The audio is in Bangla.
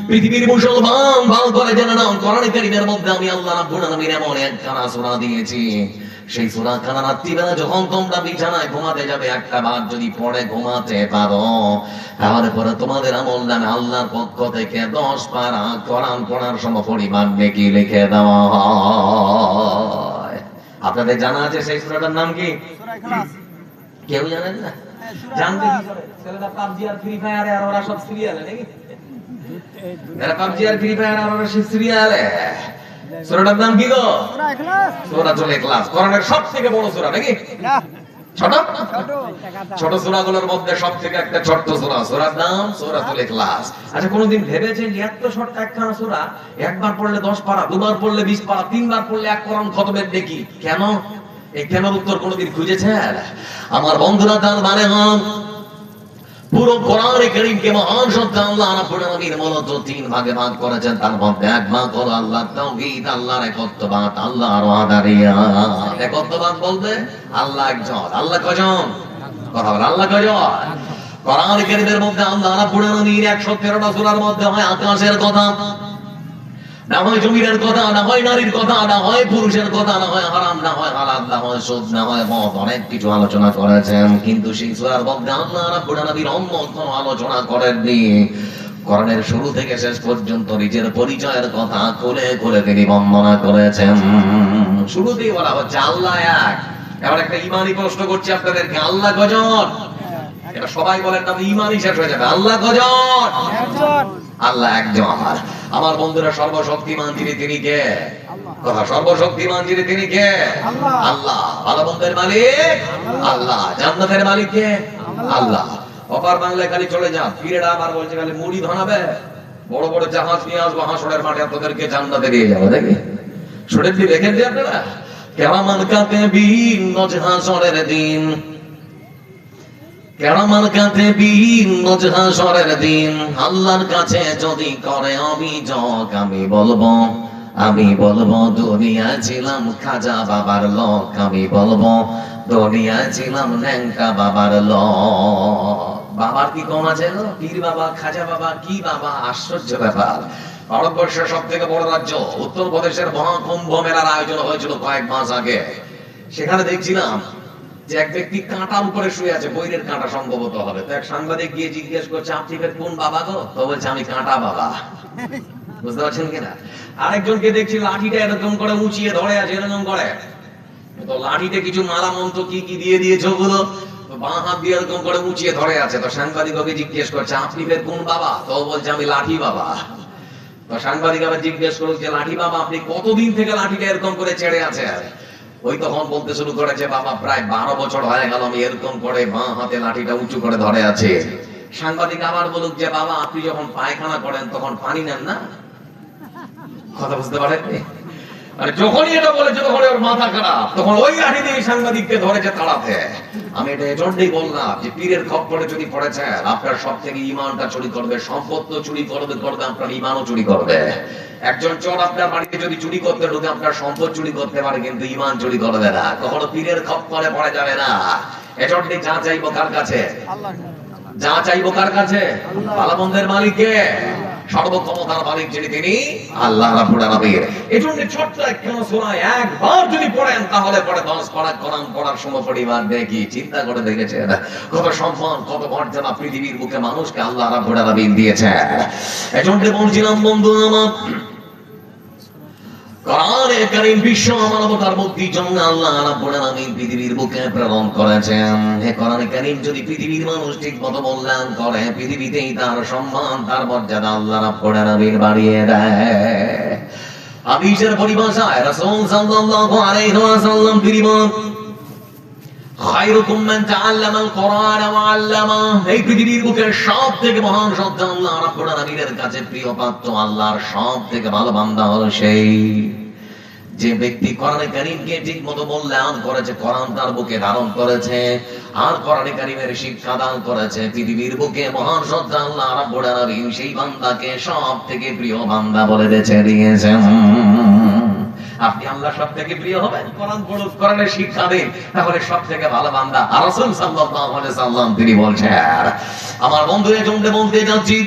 পৃথিবীর মুসলমান ভালো করে জেনে নাও, কোরআনে কারীমের মধ্যে আমি আল্লাহ রাব্বুল আলামিন এমন একখানা সূরা দিয়েছি, সেই সূরা খানা রাত্রিবেলা যখন তোমরা বিছানায় ঘুমাতে যাবে একটা বার যদি পড়ে ঘুমাতে পারো, তাহলে পরে তোমাদের আমল নামে আল্লাহর পক্ষ থেকে 10 পারা কোরআন পড়ার সমপরিমাণ নেকি লিখে দেওয়া হয়। আপনাদের জানা আছে সেই সূরাটার নাম কি? সূরা ইখলাস। কেউ জানেন না? জানবে কি করে? ছেলেরা পাবজি আর ফ্রি ফায়ারে আর ওরা সব সিরিয়ালে নাকি? এরা পাবজি আর ফ্রি ফায়ার আর ওরা সব সিরিয়ালে। সূরাটার নাম কি গো? সূরা ইখলাস। সূরাতুল ইখলাস কোরআনের সবথেকে বড় সূরা নাকি? না, ছোট ছোট। ছোট সূরাগুলোর মধ্যে সবথেকে একটা ছোট্ট সূরা, সূরার নাম সূরাতুল ইখলাস। আচ্ছা কোনদিন ভেবেছেন যে এত ছোট্ট একখানা সূরা একবার পড়লে 10 পারা, দুবার পড়লে 20 পারা, তিনবার পড়লে এক কোরআন খতমের নেকি? কেন? এই কেনর উত্তর কোনদিন খুঁজেছেন? আমার বন্ধুরা, তার মানে হল পুরো কোরআনে কারীমকে মহান সত্তা আল্লাহ রাব্বুল আলামিন মূলত 3 ভাগে ভাগ করেছেন। তার মধ্যে এক ভাগ হলো আল্লাহর তাওহীদ, আল্লাহর একত্ববাদ, আল্লাহর ওয়াহদানিয়াত। একত্ববাদ বলতে আল্লাহ একজন। আল্লাহ কয়জন? কথা বলেন, আল্লাহ কয়জন? কোরআনে কারীমের মধ্যে আল্লাহ রাব্বুল আলামিন 113টা সূরার মধ্যে হয় আকাশের কথা, না হয় জমিনের কথা, না হয় নারীর কথা, না হয় পুরুষের কথা, না হয় হারাম, না হয় হালাল, না হয় সুদ, না হয় মদ, অনেক কিছু আলোচনা করেছেন। কিন্তু সেই সূরার মধ্যে আল্লাহ রাব্বুল আলামিন অন্য কোনো আলোচনা করেননি। কোরআনের শুরু থেকে শেষ পর্যন্ত নিজের পরিচয়ের কথা খুলে খুলে তিনি বর্ণনা করেছেন। শুরুতেই বলা হচ্ছে আল্লাহ এক। এবার একটা ঈমানি প্রশ্ন করছি আপনাদেরকে, আল্লাহ কয়জন? এটা সবাই বলেন না, ঈমানই শেষ হয়ে যাবে। আল্লাহ কয়জন? একজন। আল্লাহ একজন। আমার বন্ধুরা, সর্বশক্তিমান যিনি তিনি কে? কথা, সর্বশক্তিমান যিনি তিনি কে? আল্লাহ। আল্লাহ। ভালো মন্দের মালিক আল্লাহ। জান্নাতের মালিক কে? আল্লাহ। অপার বাংলায় খালি চলে যান, ফিরেরা আবার বলছে খালি মুড়ি ধরাবে, বড় বড় জাহাজ নিয়ে আসবো, হাসরের মাঠে আপনাদেরকে জান্নাতে দিয়ে যাবো। দেখি শুনে কি দেখেন যে আপনারা কেরামান কাতিবিন হাসরের দিন, কেরামান কাতিবিন হাসরের দিন আল্লাহর কাছে যদি করে অভিযোগ, আমি বলবো দুনিয়ায় ছিলাম খাজা বাবার লোক, আমি বলবো দুনিয়ায় ছিলাম ন্যাংটা বাবার লোক। বাবার কি কম আছে গো? পীর বাবা, খাজা বাবা, কি বাবা, আশ্চর্য ব্যাপার। ভারতবর্ষের সব থেকে বড় রাজ্য উত্তরপ্রদেশের মহাকুম্ভ মেলার আয়োজন হয়েছিল কয়েক মাস আগে। সেখানে দেখছিলাম যে এক ব্যক্তি কাঁটার উপরে শুয়ে আছে, বৈরের কাঁটা সম্ভবত হবে। তো এক সাংবাদিক গিয়ে জিজ্ঞেস করছে, আপনি ফের কোন বাবা গো? তো বলছে, আমি কাঁটা বাবা। বুঝতে পারছেন কিনা? আরেকজনকে দেখছি লাঠিটা এরকম করে উঁচিয়ে ধরে আছে, এরকম করে। তো লাঠিতে কিছু মালা মন্ত্র কি কি দিয়ে দিয়েছে ওগুলো, বাঁ হাত দিয়ে এরকম করে উঁচিয়ে ধরে আছে। তো সাংবাদিক ওকে জিজ্ঞেস করছে, আপনি ফের কোন বাবা? তো বলছে, আমি লাঠি বাবা। তো সাংবাদিক আবার জিজ্ঞেস করছে, লাঠি বাবা আপনি কতদিন থেকে লাঠিটা এরকম করে ছেড়ে আছে? ওই তখন বলতে শুরু করেছে, বাবা প্রায় 12 বছর হয়ে গেল আমি এরকম করে বাঁ হাতে লাঠিটা উঁচু করে ধরে আছে। সাংবাদিক আবার বলুক যে, বাবা আপনি যখন পায়খানা করেন তখন পানি নেন না? কথা বুঝতে পারেননি? মানে যখনই এটা বলেছে তখন ওর মাথা খারাপ, তখন ওই লাঠি দিয়ে সাংবাদিককে ধরেছে তাড়াতে। আমি এটা এজন্যই বললাম যে পীরের খপ্পরে যদি পড়েছেন, আপনার সব থেকে ঈমানটা চুরি করবে, সম্পদ তো চুরি করবে, আপনার ঈমানও চুরি করবে। একজন চোর আপনার বাড়িতে যদি চুরি করতে ঢুকে, আপনার সম্পদ চুরি করতে পারে কিন্তু ঈমান চুরি করবে না। কখনো পীরের খপ্পরে পড়ে যাবে না। এজন্যই যা চাইবো কার কাছে? আল্লাহ। যা চাইবো কার কাছে? ভালো মন্দের মালিক কে? সর্বক্ষমতার মালিক যিনি তিনি আল্লাহ রাব্বুল আলামিন। এজন্য ছোট্ট একখানা সূরা একবার যদি পড়েন তাহলে পড়ে 10 পারা কোরআন পড়ার সমপরিমাণ নেকি। চিন্তা করে দেখেছেন কত সম্মান, কত মর্যাদা পৃথিবীর বুকে মানুষকে আল্লাহ রাব্বুল আলামিন দিয়েছেন। এজন্য বলছিলাম বন্ধু আমার, কোরআনে কারীম বিশ্ব মানবতার মুক্তির জন্য আল্লাহ রাব্বুল আলামিন পৃথিবীর বুকে প্রেরণ করেছেন। এই কোরআনে কারীম যদি পৃথিবীর মানুষ ঠিকমতো মূল্যায়ন করে, পৃথিবীতেই তার সম্মান, তার মর্যাদা আল্লাহ রাব্বুল আলামিন বাড়িয়ে দেয়। হাদিসের পরিভাষায় রাসূল সাল্লাল্লাহু আলাইহি ওয়াসাল্লাম তিনি বলেন, খায়রুকুম মান তাআল্লামাল কোরআন ওয়া আল্লামা। এই পৃথিবীর বুকে সবথেকে মহান সত্তা আল্লাহ রাব্বুল আলামিনের কাছে প্রিয় পাত্র, আল্লাহর সবথেকে ভালো বান্দা হলো সেই যে ব্যক্তি কোরআনে কারীমকে ঠিকমতো মূল্যায়ন করেছে, কোরআন তার বুকে ধারণ করেছে আর কোরআনে কারীমের শিক্ষা দান করেছে। পৃথিবীর বুকে মহান সত্তা আল্লাহ রাব্বুল আলামিন সেই বান্দাকে সবথেকে প্রিয় বান্দা বলে বেছে দিয়েছেন। আপনি আল্লাহ সব থেকে প্রিয় হবেন, কোরআন পড়ুন, কোরআনের শিক্ষা দিন, তাহলে সব থেকে ভালো বান্দা। আর রাসূল সাল্লাল্লাহু আলাইহি ওয়াসাল্লাম তিনি বলছেন, আমার বন্ধু এজন্য বলতে যাচ্ছি